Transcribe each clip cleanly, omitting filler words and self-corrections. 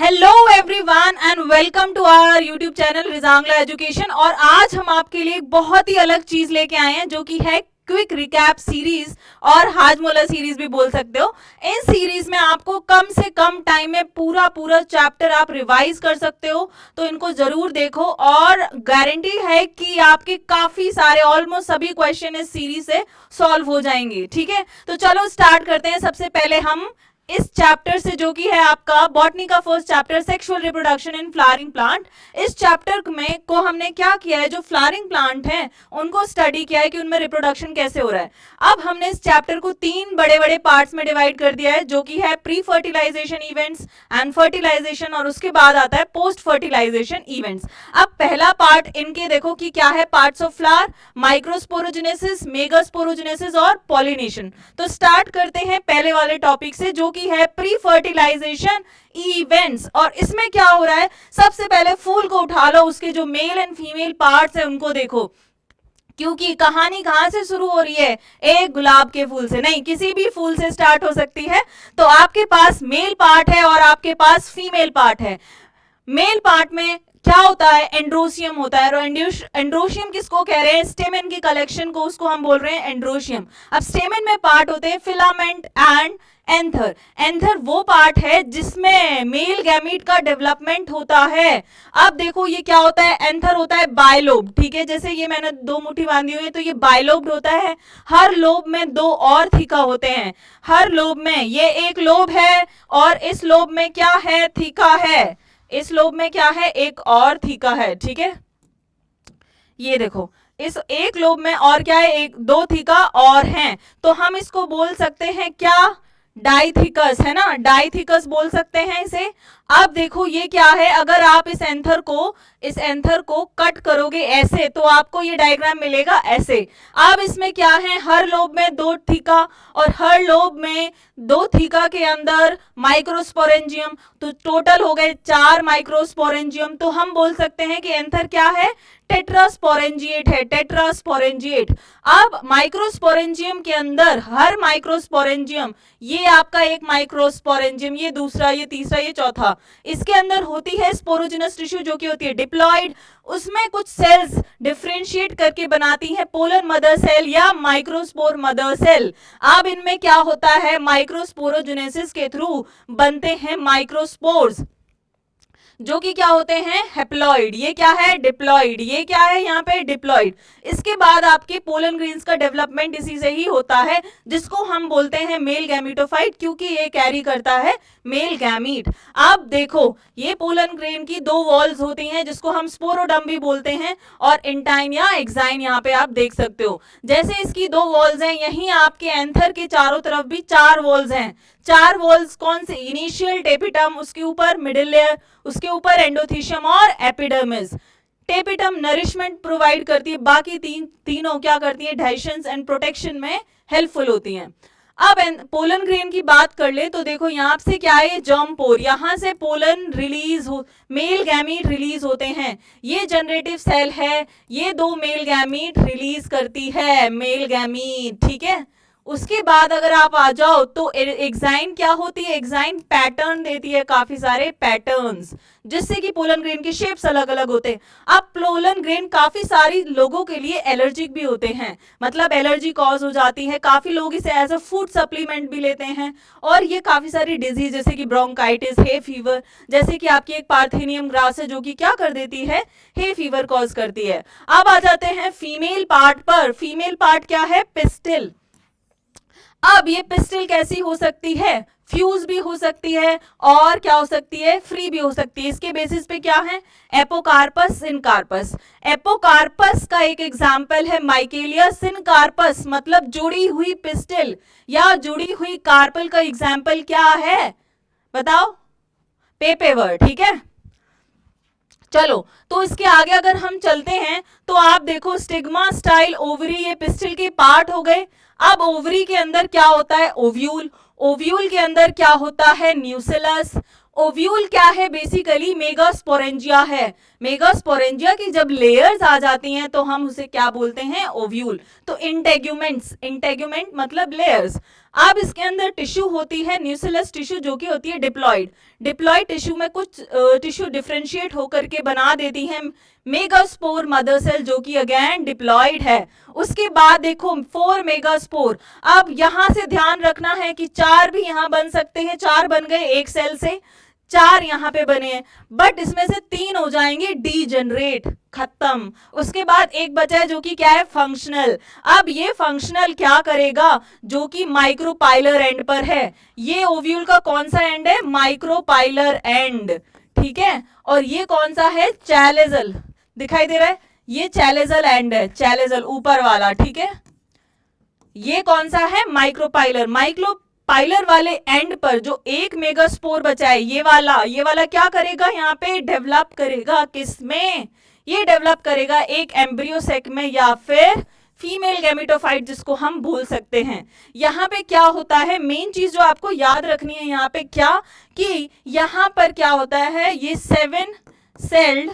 Hello everyone and welcome to our YouTube channel Rezangla education. और आज हम आपके लिए एक बहुत ही अलग चीज लेके आए हैं जो कि है क्विक रिकैप सीरीज और हाजमोला सीरीज भी बोल सकते हो। इन सीरीज में आपको कम से कम टाइम में पूरा चैप्टर आप रिवाइज कर सकते हो, तो इनको जरूर देखो और गारंटी है कि आपके काफी सारे ऑलमोस्ट सभी क्वेश्चन इस सीरीज से सॉल्व हो जाएंगे। ठीक है, तो चलो स्टार्ट करते हैं। सबसे पहले हम इस चैप्टर से जो कि है आपका बॉटनी का first chapter sexual reproduction in flowering plant, इस चैप्टर में को हमने क्या किया है, जो फ्लावरिंग प्लांट हैं उनको स्टडी किया है कि उनमें रिप्रोडक्शन कैसे हो रहा है। अब हमने इस चैप्टर को तीन बड़े बड़े पार्ट्स में डिवाइड कर दिया है, जो कि है pre fertilization events and fertilization, और उसके बाद आता है पोस्ट फर्टिलाइजेशन इवेंट्स। अब पहला पार्ट इनके देखो कि क्या है, parts of flower, microsporogenesis, megasporogenesis और पॉलिनेशन। तो स्टार्ट करते हैं पहले वाले टॉपिक से जो कि है प्री फर्टिलाइजेशन इवेंट्स। और इसमें क्या हो रहा है, सबसे पहले फूल को उठा लो, उसके जो मेल एंड फीमेल पार्ट्स है उनको देखो, क्योंकि कहानी कहां से शुरू हो रही है, एक गुलाब के फूल से नहीं, किसी भी फूल से स्टार्ट हो सकती है। तो आपके पास मेल पार्ट है और आपके पास फीमेल पार्ट है। मेल पार्ट में क्या होता है, एंड्रोशियम होता है। और एंड्रोशियम किसको कह रहे हैं, स्टेमेन की कलेक्शन को, उसको हम बोल रहे हैं एंड्रोशियम। अब स्टेमेन में पार्ट होते हैं फिलामेंट एंड एंथर। एंथर वो पार्ट है जिसमें मेल गैमीट का डेवलपमेंट होता है। अब देखो ये क्या होता है, एंथर होता है बायलोब। ठीक है, जैसे ये मैंने दो मुट्ठी बांधी हुई है तो ये बायलोब होता है। हर लोब में दो और थीका होते हैं। हर लोब में ये एक लोब है और इस लोब में क्या है, थीका है। इस लोब में क्या है, एक और थीका है। ठीक है, ये देखो इस एक लोब में और क्या है, एक दो थीका और हैं, तो हम इसको बोल सकते हैं क्या, डाइथिकस, है ना, डाइथिकस बोल सकते हैं इसे। अब देखो ये क्या है, अगर आप इस एंथर को कट करोगे ऐसे तो आपको ये डायग्राम मिलेगा ऐसे। अब इसमें क्या है, हर लोब में दो थीका और हर लोब में दो थीका के अंदर माइक्रोस्पोरेंजियम, तो टोटल हो गए 4 माइक्रोस्पोरेंजियम। तो हम बोल सकते हैं कि एंथर क्या है, टेट्रास्पोरेंजिएट है, टेट्रास्पोरेंजिएट। अब माइक्रोस्पोरेंजियम के अंदर हर माइक्रोस्पोरेंजियम, ये आपका एक माइक्रोस्पोरेंजियम, ये दूसरा, ये तीसरा, ये चौथा, इसके अंदर होती है स्पोरोजिनस टिश्यू जो कि होती है डिप्लॉइड। उसमें कुछ सेल्स डिफरेंशिएट करके बनाती हैं पोलर मदर सेल या माइक्रोस्पोर मदर सेल। अब इनमें क्या होता है, माइक्रोस्पोरोजेनेसिस के थ्रू बनते हैं माइक्रोस्पोर्स जो कि क्या होते हैं, हेप्लॉइड। ये क्या है, डिप्लॉइड। ये क्या है, यहाँ पे डिप्लॉइड। इसके बाद आपके पोलन ग्रेन्स का डेवलपमेंट इसी से ही होता है, जिसको हम बोलते हैं मेल गैमीटोफाइट, क्योंकि ये कैरी करता है मेल गैमीट। अब देखो ये पोलन ग्रेन की दो वॉल्स होती हैं जिसको हम स्पोरोडम भी बोलते हैं, और इंटाइन या एक्साइन यहाँ पे आप देख सकते हो। जैसे इसकी दो वॉल्स हैं, यहीं आपके एंथर के चारों तरफ भी 4 वॉल्स हैं। 4 वॉल्स कौन से, इनिशियल टेपिटम, उसके ऊपर मिडिल लेयर, उसके ऊपर एंडोथीशियम और एपिडर्मिस। टेपिटम नरिशमेंट प्रोवाइड करती है, बाकी तीनों क्या करती है, डाइजेशन एंड प्रोटेक्शन में हेल्पफुल होती हैं। अब पोलन ग्रेन की बात कर ले तो देखो यहाँ से क्या है, जर्म पोर, यहाँ से पोलन रिलीज हो, मेल गैमीट रिलीज होते हैं। ये जनरेटिव सेल है, ये दो मेल गैमीट रिलीज करती है, मेल गैमीट। ठीक है, उसके बाद अगर आप आ जाओ तो एक्साइन क्या होती है, एक्साइन पैटर्न देती है, काफी सारे पैटर्न्स, जिससे कि पोलन ग्रेन के शेप्स अलग अलग होते हैं। अब पोलन ग्रेन काफी सारी लोगों के लिए एलर्जिक भी होते हैं, मतलब एलर्जी कॉज हो जाती है। काफी लोग इसे एज अ फूड सप्लीमेंट भी लेते हैं, और ये काफी सारी डिजीज जैसे कि ब्रोंकाइटिस, हे फीवर, जैसे कि आपकी एक पार्थेनियम ग्रास है जो कि क्या कर देती है, हे फीवर कॉज करती है। अब आ जाते हैं फीमेल पार्ट पर। फीमेल पार्ट क्या है, पिस्टिल। अब ये पिस्टिल कैसी हो सकती है, फ्यूज भी हो सकती है और क्या हो सकती है, फ्री भी हो सकती है। इसके बेसिस पे क्या है, एपोकार्पस, सिनकार्पस। एपोकार्पस का एक एग्जाम्पल है माइकेलिया, सिनकार्पस मतलब जुड़ी हुई पिस्टिल या जुड़ी हुई कार्पल का एग्जाम्पल क्या है, बताओ, पेपेवर। ठीक है, चलो तो इसके आगे अगर हम चलते हैं तो आप देखो स्टिग्मा, स्टाइल, ओवरी, ये पिस्टिल के पार्ट हो गए। अब ओवरी के अंदर क्या होता है, ओव्यूल। ओव्यूल के अंदर क्या होता है, न्यूसिलस। ओव्यूल क्या है, बेसिकली मेगास्पोरेंजिया है। मेगास्पोरेंजिया की जब लेयर्स आ जाती हैं तो हम उसे क्या बोलते हैं, ओव्यूल। तो इंटेग्यूमेंट्स, इंटेग्यूमेंट मतलब लेयर्स। अब इसके अंदर टिश्यू होती है न्यूक्लियस टिश्यू जो कि होती है डिप्लॉइड। डिप्लॉइड टिश्यू में कुछ टिश्यू डिफरेंशिएट होकर के बना देती है मेगास्पोर मदर सेल जो कि अगेन डिप्लॉइड है। उसके बाद देखो 4 मेगास्पोर। अब यहां से ध्यान रखना है कि 4 भी यहां बन सकते हैं, 4 बन गए एक सेल से, 4 यहां पे बने हैं, बट इसमें से 3 हो जाएंगे डीजनरेट, खत्म। उसके बाद एक बचा है जो कि क्या है, फंक्शनल। अब ये फंक्शनल क्या करेगा, जो कि माइक्रोपाइलर एंड पर है। ये ओव्यूल का कौन सा एंड है, माइक्रोपाइलर एंड, ठीक है। और ये कौन सा है, चैलेजल, दिखाई दे रहा है, ये चैलेजल एंड है, चैलेजल ऊपर वाला, ठीक है। ये कौन सा है, माइक्रोपाइलर। माइक्रोपाइलर वाले एंड पर जो एक मेगास्पोर बचा है, ये वाला क्या करेगा, यहाँ पे डेवलप करेगा, किसमें, ये डेवलप करेगा एक एम्ब्रियो सेक में या फिर फीमेल गैमेटोफाइट जिसको हम बोल सकते हैं। यहाँ पे क्या होता है, मेन चीज जो आपको याद रखनी है यहाँ पे क्या, कि यहाँ पर क्या होता है, ये 7 सेल्ड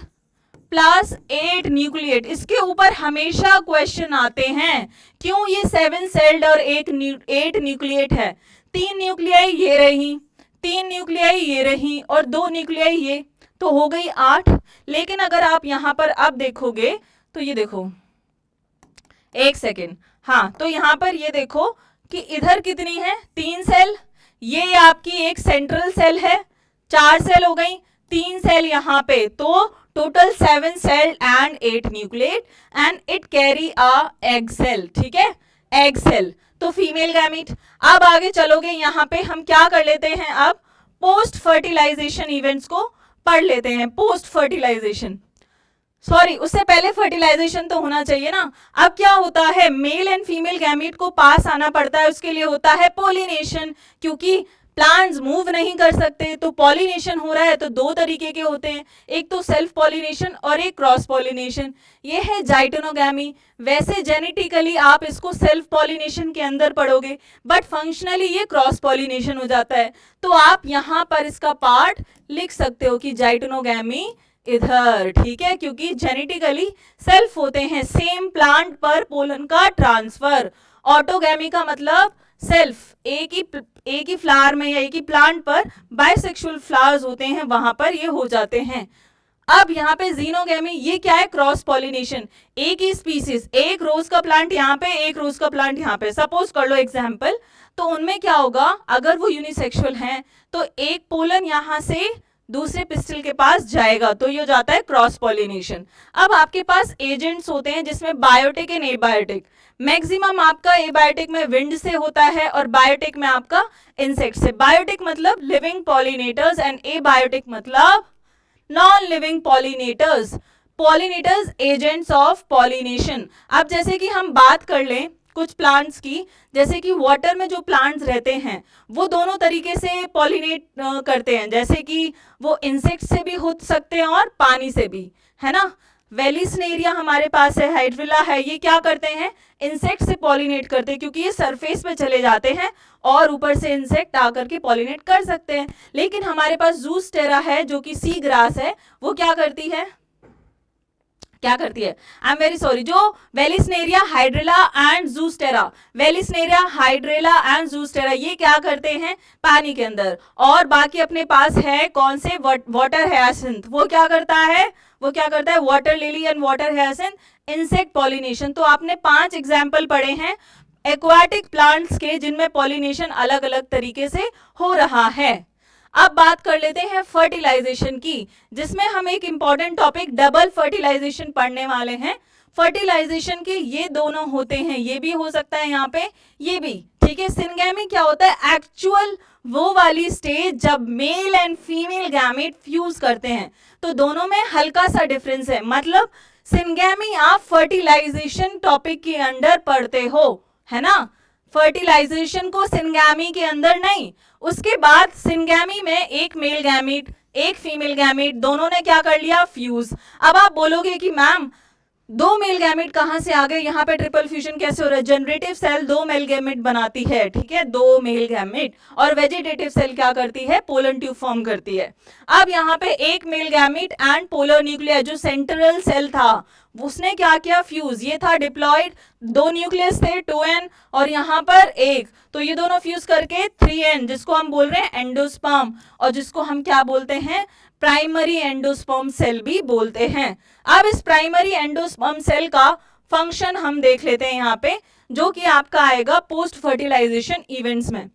प्लस 8 न्यूक्लिएट, इसके ऊपर हमेशा क्वेश्चन आते हैं, क्यों ये 7 सेल्ड और 8 न्यूक्लिएट है। 3 न्यूक्लियाई ये रही, 3 न्यूक्लियाई ये रही और 2 न्यूक्लियाई ये, तो हो गई 8। लेकिन अगर आप यहां पर अब देखोगे तो ये देखो, एक सेकेंड, हाँ, तो यहां पर ये देखो कि इधर कितनी है, 3 सेल, ये आपकी एक सेंट्रल सेल है, 4 सेल हो गई, 3 सेल यहां पे, तो total 7 cell and 8 nucleate and it carry a egg cell, ठीक है, एग सेल, तो फीमेल गैमीट। अब आगे चलोगे, यहां पे हम क्या कर लेते हैं, अब पोस्ट फर्टिलाइजेशन इवेंट्स को पढ़ लेते हैं। पोस्ट फर्टिलाइजेशन, सॉरी, उससे पहले फर्टिलाइजेशन तो होना चाहिए ना। अब क्या होता है, मेल एंड फीमेल गैमीट को पास आना पड़ता है, उसके लिए होता है पॉलिनेशन, क्योंकि प्लांट्स मूव नहीं कर सकते, तो पॉलिनेशन हो रहा है। तो 2 तरीके के होते हैं, एक तो सेल्फ पॉलिनेशन और एक क्रॉस पॉलिनेशन। ये है जाइटोनोगैमी। वैसे जेनेटिकली आप इसको सेल्फ पॉलिनेशन के अंदर पढ़ोगे, बट फंक्शनली ये क्रॉस पॉलिनेशन हो जाता है। तो आप यहाँ पर इसका पार्ट लिख सकते हो कि जाइटोनोगैमी इधर, ठीक है, क्योंकि जेनेटिकली सेल्फ होते हैं, सेम प्लांट पर पोलन का ट्रांसफर। ऑटोगैमी का मतलब सेल्फ, एक ही फ्लावर में या एक ही प्लांट पर बाइसेक्सुअल फ्लावर्स होते हैं, वहां पर ये हो जाते हैं। अब यहाँ पे जीनोगैमी, ये क्या है, क्रॉस पॉलिनेशन। एक ही स्पीसीज, एक रोज का प्लांट यहाँ पे, एक रोज का प्लांट यहाँ पे, सपोज कर लो एग्जाम्पल, तो उनमें क्या होगा, अगर वो यूनिसेक्सुअल हैं तो एक पोलन यहाँ से दूसरे पिस्टल के पास जाएगा, तो ये हो जाता है क्रॉस पॉलिनेशन। अब आपके पास एजेंट्स होते हैं जिसमें बायोटिक एंड एबायोटिक। मैक्सिमम आपका एबायोटिक में विंड से होता है और बायोटिक में आपका इंसेक्ट से। बायोटिक मतलब लिविंग पॉलिनेटर्स एंड एबायोटिक मतलब non living pollinators. Pollinators agents of pollination. अब जैसे कि हम बात कर लें कुछ प्लांट्स की, जैसे कि वाटर में जो प्लांट्स रहते हैं वो दोनों तरीके से पॉलिनेट करते हैं, जैसे कि वो इंसेक्ट से भी हो सकते हैं और पानी से भी, है ना। वेलिस्नेरिया हमारे पास है, हाइड्रिला है, ये क्या करते हैं, इंसेक्ट से पॉलिनेट करते हैं, क्योंकि ये सरफेस पे चले जाते हैं और ऊपर से इंसेक्ट आकर के पॉलिनेट कर सकते हैं। लेकिन हमारे पास ज़ूस्टेरा है जो कि सी ग्रास है, वो क्या करती है, क्या करती है, आई एम वेरी सॉरी, जो Vallisneria, Hydrilla and Zostera, Vallisneria, Hydrilla and Zostera, ये क्या करते हैं, पानी के अंदर। और बाकी अपने पास है कौन से, वाटर हायासिंथ, वो क्या करता है, water lily and water hyacinth, insect pollination. तो आपने 5 एग्जाम्पल पढ़े हैं एक्वाटिक प्लांट्स के, जिनमें पॉलिनेशन अलग अलग तरीके से हो रहा है। अब बात कर लेते हैं फर्टिलाइजेशन की, जिसमें हम एक इंपॉर्टेंट टॉपिक डबल फर्टिलाइजेशन पढ़ने वाले हैं। फर्टिलाइजेशन के ये दोनों होते हैं, ये भी हो सकता है यहाँ पे, ये भी, ठीक है। सिनगैमी क्या होता है, एक्चुअल वो वाली स्टेज जब male and female gamete fuse करते हैं, तो दोनों में हल्का सा डिफरेंस है। मतलब सिनगैमी आप फर्टिलाइजेशन टॉपिक के अंडर पढ़ते हो, है ना, फर्टिलाइजेशन को सिनगैमी के अंदर नहीं। उसके बाद सिनगैमी में एक मेल गैमीट एक फीमेल गैमीट, दोनों ने क्या कर लिया, फ्यूज। अब आप बोलोगे कि मैम दो मेल गैमेट कहां से आ गए, यहाँ पे ट्रिपल फ्यूजन कैसे हो रहा है, जनरेटिव सेल दो मेल गैमेट बनाती है, ठीक है, दो मेल गैमेट, और वेजिटेटिव सेल क्या करती है, पोलर ट्यूब फॉर्म करती है। अब यहाँ पे एक male gamete and polar nucleus, जो सेंट्रल सेल था उसने क्या किया, फ्यूज, ये था डिप्लॉयड, दो न्यूक्लियस थे 2n और यहाँ पर एक, तो ये दोनों फ्यूज करके 3n, जिसको हम बोल रहे हैं एंडोस्पर्म, और जिसको हम क्या बोलते हैं, प्राइमरी एंडोस्पर्म सेल भी बोलते हैं। अब इस प्राइमरी एंडोस्पर्म सेल का फंक्शन हम देख लेते हैं यहाँ पे, जो कि आपका आएगा पोस्ट फर्टिलाइजेशन इवेंट्स में।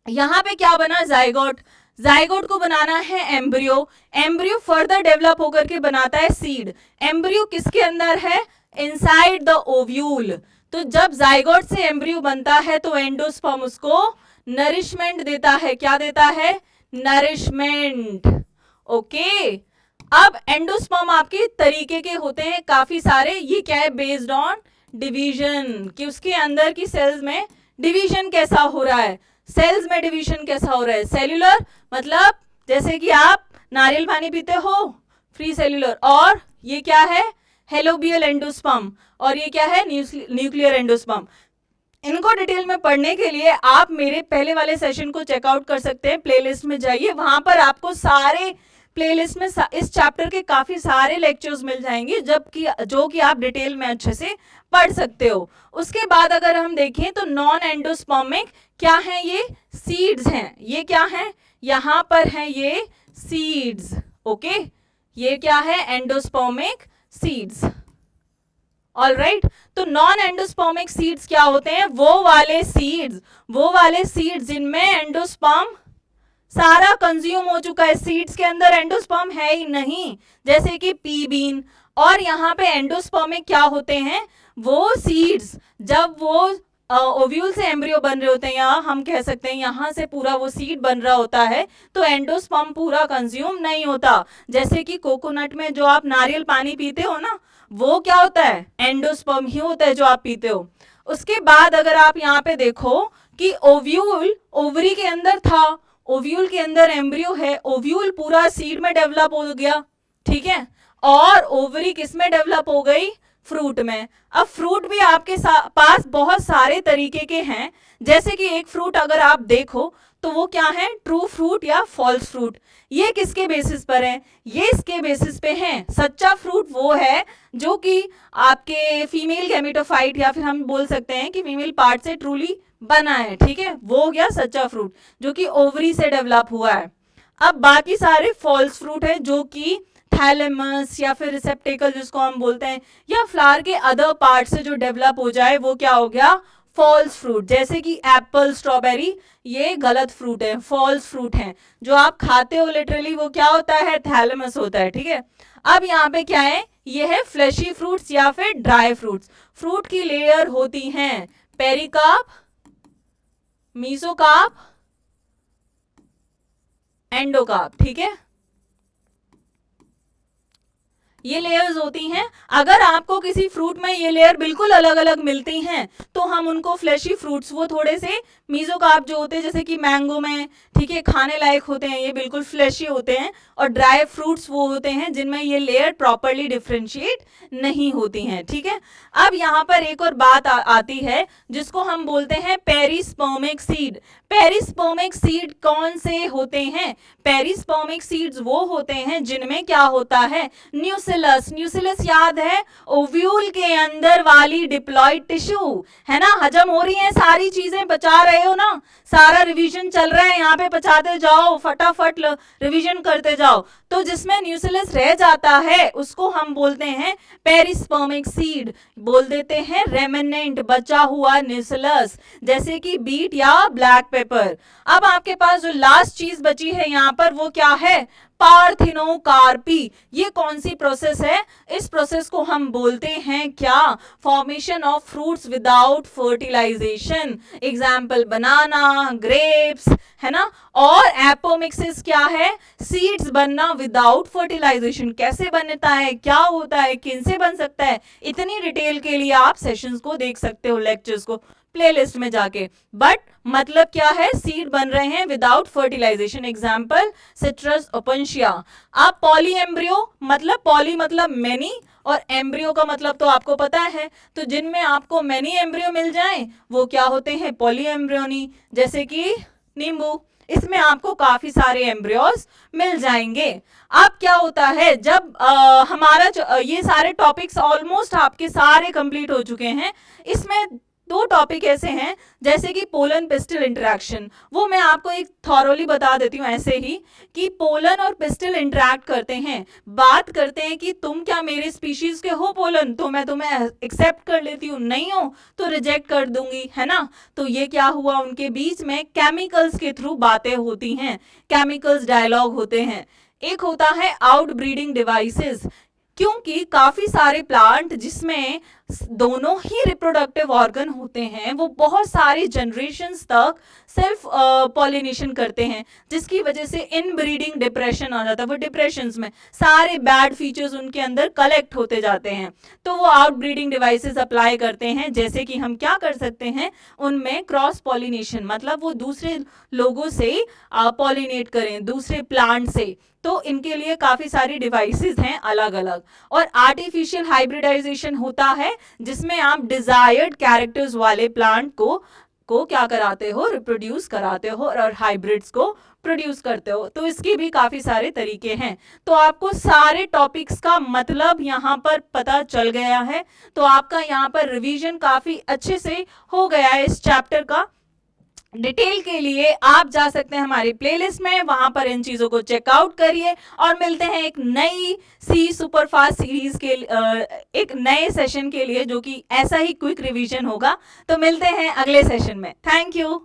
यहाँ पे क्या बना, जाइगोट, जाइगोट को बनाना है एम्ब्रियो, एम्ब्रियो फर्दर डेवलप होकर के बनाता है सीड, एम्ब्रियो किसके अंदर है, इनसाइड द ओव्यूल। तो जब जाइगोट से एम्ब्रियो बनता है तो एंडोस्पर्म उसको नरिशमेंट देता है, क्या देता है, नरिशमेंट, ओके। अब एंडोस्पर्म आपके तरीके के होते हैं काफी सारे, ये क्या है, बेस्ड ऑन डिवीजन, कि उसके अंदर की सेल्स में डिवीजन कैसा हो रहा है, सेल्स में डिवीजन कैसा हो रहा है, सेल्यूलर मतलब जैसे कि आप नारियल पानी पीते हो, फ्री सेल्यूलर, और ये क्या है, हेलोबियल एंडोस्पर्म, और ये क्या है, न्यूक्लियर एंडोस्पर्म। इनको डिटेल में पढ़ने के लिए आप मेरे पहले वाले सेशन को चेकआउट कर सकते हैं, प्लेलिस्ट में जाइए, वहां पर आपको सारे प्लेलिस्ट में इस चैप्टर के काफी सारे लेक्चर्स मिल जाएंगे, जबकि जो कि आप डिटेल में अच्छे से पढ़ सकते हो। उसके बाद अगर हम देखें तो नॉन एंडोस्पर्मिक क्या है, ये सीड्स हैं, ये क्या है, यहाँ पर है ये सीड्स, ओके, ये क्या है, एंडोस्पर्मिक सीड्स, ऑलराइट। तो नॉन एंडोस्पर्मिक सीड्स क्या होते हैं, वो वाले सीड्स जिनमें एंडोस्पर्म सारा कंज्यूम हो चुका है, सीड्स के अंदर एंडोस्पर्म है ही नहीं, जैसे कि पी बीन। और यहाँ पे एंडोस्पर्मिक क्या होते हैं, वो सीड्स जब वो ओव्यूल से एम्ब्रियो बन रहे होते हैं, या हम कह सकते हैं यहाँ से पूरा वो सीड बन रहा होता है, तो एंडोस्पर्म पूरा कंज्यूम नहीं होता। जैसे कि कोकोनट में जो आप नारियल पानी पीते हो ना, वो क्या होता है, एंडोस्पर्म ही होता है जो आप पीते हो। उसके बाद अगर आप यहाँ पे देखो कि ओव्यूल ओवरी के अंदर था, ओव्यूल के अंदर एम्ब्रियो है, ओव्यूल पूरा सीड में डेवलप हो गया, ठीक है, और ओवरी किस में डेवलप हो गई, फ्रूट में। अब फ्रूट भी आपके पास बहुत सारे तरीके के हैं, जैसे कि एक फ्रूट अगर आप देखो तो वो क्या है, ट्रू फ्रूट या फॉल्स फ्रूट। ये किसके बेसिस पर है, ये इसके बेसिस पे है। सच्चा फ्रूट वो है जो कि आपके फीमेल गैमेटोफाइट, या फिर हम बोल सकते हैं कि फीमेल पार्ट से ट्रूली बना है, ठीक है, वो हो गया सच्चा फ्रूट जो कि ओवरी से डेवलप हुआ है। अब बाकी सारे फॉल्स फ्रूट है, जो कि थैलेमस या फिर रिसेप्टेकल जिसको हम बोलते हैं, या फ्लावर के अदर पार्ट से जो डेवलप हो जाए, वो क्या हो गया, फॉल्स फ्रूट। जैसे कि एप्पल, स्ट्रॉबेरी, ये गलत फ्रूट है, फॉल्स फ्रूट है। जो आप खाते हो लिटरली वो क्या होता है, थैलेमस होता है, ठीक है। अब यहाँ पे क्या है, ये है फ्लैशी फ्रूट्स या फिर ड्राई फ्रूट्स। फ्रूट की लेयर होती हैं पेरिकार्प, मीसोकार्प, एंडोकार्प, ठीक है, ये लेयर्स होती हैं। अगर आपको किसी फ्रूट में ये लेयर बिल्कुल अलग अलग मिलती हैं तो हम उनको फ्लैशी फ्रूट्स, वो थोड़े से मीजोकार्प जो होते हैं, जैसे कि मैंगो में, ठीक है, खाने लायक होते हैं, ये बिल्कुल फ्लैशी होते हैं। और ड्राई फ्रूट्स वो होते हैं जिनमें ये लेयर प्रॉपरली डिफ्रेंशिएट नहीं होती हैं, ठीक है। अब यहाँ पर एक और बात आती है जिसको हम बोलते हैं पेरिस्पर्मिक सीड। पेरिस्पर्मिक सीड कौन से होते हैं, पेरिस्पर्मिक सीड्स वो होते हैं जिनमें क्या होता है, न्यूसिलस। न्यूसिलस याद है, ओव्यूल के अंदर वाली डिप्लॉइड टिश्यू है ना, हजम हो रही है सारी चीजें, बचा रहे हो ना, सारा रिवीजन चल रहा है, यहाँ पे पचाते जाओ, फटाफट रिवीजन करते जाओ। तो जिसमें न्यूसिलस रह जाता है उसको हम बोलते हैं पेरिस्पर्मिक सीड, बोल देते हैं रेमिनेंट, बचा हुआ न्यूसिलस, जैसे कि बीट या ब्लैक पेपर। अब आपके पास जो लास्ट चीज बची है यहाँ पर, वो क्या है, पार्थिनोकार्पी। ये कौन सी प्रोसेस है, इस प्रोसेस को हम बोलते हैं क्या, formation of fruits without fertilization. Example banana, grapes, है ना। और एपोमिक्सिस क्या है, सीड्स बनना विदाउट फर्टिलाइजेशन। कैसे बनता है, क्या होता है, किन से बन सकता है, इतनी डिटेल के लिए आप सेशंस को देख सकते हो, लेक्चर्स को प्लेलिस्ट में जाके। बट मतलब क्या है, सीड बन रहे हैं without fertilization. Example citrus opuntia. अब पॉली एम्ब्रियो मतलब, पॉली मतलब मेनी, और एम्ब्रियो का मतलब तो आपको पता है, तो जिनमें आपको मैनी एम्ब्रियो मिल जाएं वो क्या होते हैं, पॉली एम्ब्रियोनी, जैसे कि नींबू, इसमें आपको काफी सारे एम्ब्रियोज मिल जाएंगे। अब क्या होता है जब हमारा ये सारे टॉपिक्स ऑलमोस्ट आपके सारे कंप्लीट हो चुके हैं, इसमें दो टॉपिक ऐसे हैं जैसे कि पोलन पिस्टल इंटरेक्शन, वो मैं आपको एक थॉरोली बता देती हूँ ऐसे ही कि पोलन और पिस्टल इंटरेक्ट करते हैं, बात करते हैं कि तुम क्या मेरे स्पीशीज के हो पोलन, तो मैं तुम्हें एक्सेप्ट कर लेती हूँ, नहीं हो तो रिजेक्ट कर दूंगी, है ना। तो ये क्या हुआ, उनके बीच में केमिकल्स के थ्रू बातें होती हैं, केमिकल्स डायलॉग होते हैं। एक होता है आउट ब्रीडिंग डिवाइसेस, क्योंकि काफी सारे प्लांट जिसमें दोनों ही रिप्रोडक्टिव ऑर्गन होते हैं वो बहुत सारी जनरेशन्स तक सेल्फ पॉलिनेशन करते हैं, जिसकी वजह से इन ब्रीडिंग डिप्रेशन आ जाता है, वो डिप्रेशंस में सारे बैड फीचर्स उनके अंदर कलेक्ट होते जाते हैं। तो वो आउट ब्रीडिंग डिवाइसेस अप्लाई करते हैं, जैसे कि हम क्या कर सकते हैं उनमें क्रॉस पॉलिनेशन, मतलब वो दूसरे लोगों से पॉलिनेट करें, दूसरे प्लांट से। तो इनके लिए काफी सारी डिवाइसेस हैं अलग अलग। और आर्टिफिशियल हाइब्रिडाइजेशन होता है जिसमें आप डिजायर्ड कैरेक्टर्स वाले प्लांट को क्या कराते हो, रिप्रोड्यूस कराते हो और हाइब्रिड्स को प्रोड्यूस करते हो। तो इसके भी काफी सारे तरीके हैं। तो आपको सारे टॉपिक्स का मतलब यहाँ पर पता चल गया है, तो आपका यहाँ पर रिवीजन काफी अच्छे से हो गया है इस चैप्टर का। डिटेल के लिए आप जा सकते हैं हमारी प्लेलिस्ट में, वहां पर इन चीजों को चेकआउट करिए और मिलते हैं एक नई सी सुपरफास्ट सीरीज के एक नए सेशन के लिए जो कि ऐसा ही क्विक रिवीजन होगा। तो मिलते हैं अगले सेशन में। Thank you.